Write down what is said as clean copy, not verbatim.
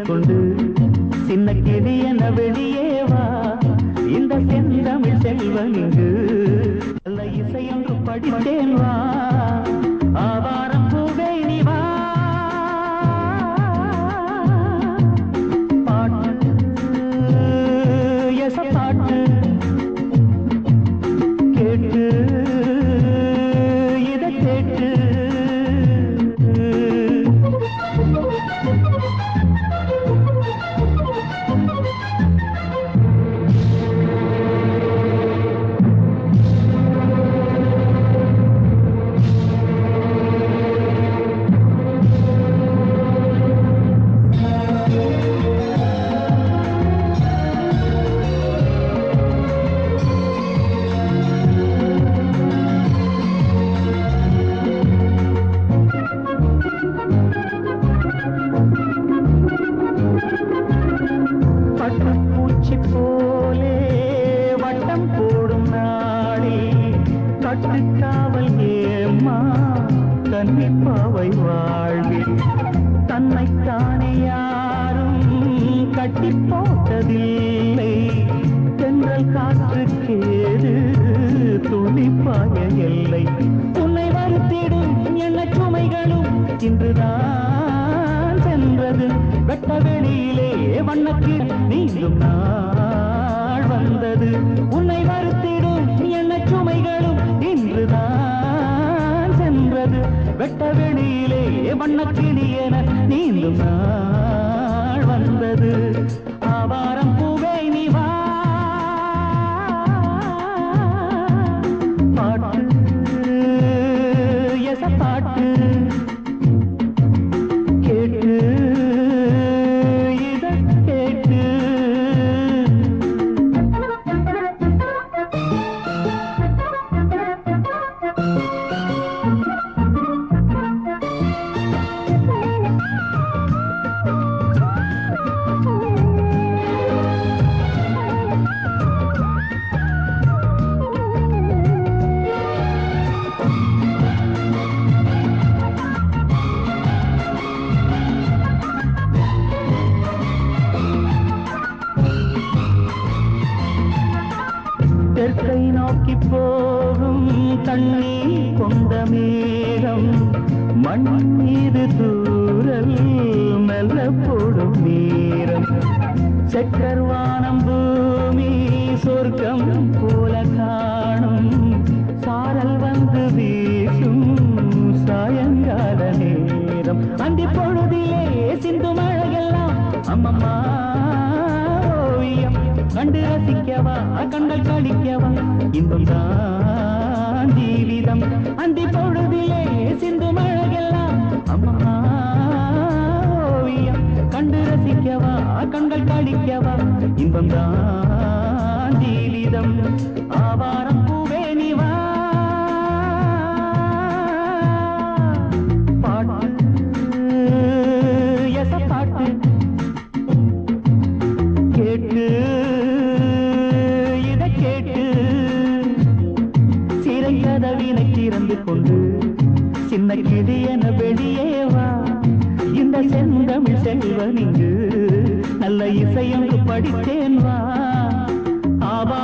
கொண்டு சின்ன கிளி என வெளியே வா இந்த செந்தமிழ் செல்வன் இங்கு நல்ல இசையொன்று படித்தேன் வா ஆவாரம் பூவே நீ வா பாட்டு எச பாட்டு கேட்டு இதை கேட்டு பட்டுப்பூச்சி போலே வட்டம் போடும் நாளே கட்டுக்காவல் ஏம்மா கன்னிப்பாவை வாழ்வில் தன்னைத்தானே யாரும் கட்டி போட்டதில்லை தென்றல் காற்றுக்கேது துணிப்பாய எல்லை உன்னை வருத்திடும் எண்ண சுமைகளும் இன்றுதான் சென்றது வெட்ட வெளியிலே வண்ணக்கு நீந்தும் நாள் வந்தது உன்னை வருத்திடும் எண்ண சுமைகளும் இன்றுதான் சென்றது வெட்ட வெளியிலே வண்ணக்கிளி என நீந்தும் நாள் வந்தது ஆவாரம் பூவே நீ வா பாட்டு எச பாட்டு கேட்டு இதை கேட்டு தெற்கை நோக்கி போகும் தண்ணீர் கொண்ட மேகம் மண் மீது தூரல் மெல்ல போடும் நேரம் செக்கர்வானம் பூமி சொர்க்கம் போல காணும் சாரல் வந்து வீசும் சாயங்கால நேரம் அந்தி பொழுதிலே சிந்து மழையெல்லாம் அம்மம்மா ஓவியம் கண்டு ரசிக்கவா கண்கள் கழிக்கவா இன்பம் தான் ஜீவிதம் அந்தி பொழுதிலே சிந்து மழையெல்லாம் அம்மம்மா ஓவியம் கண்டு ரசிக்கவா கண்கள் கழிக்கவா இன்பம் தான் ஜீவிதம் ஆவாரம் பூவே நீ வா பாட்டு எச பாட்டு கேட்டு இதை கேட்டு சிறைக்கதவினை திறந்து கொண்டு சின்ன கிளி என வெளியே வா இந்த செந்தமிழ் செல்வன் இங்கு நல்ல இசையொன்று படித்தேன் வா ஆவா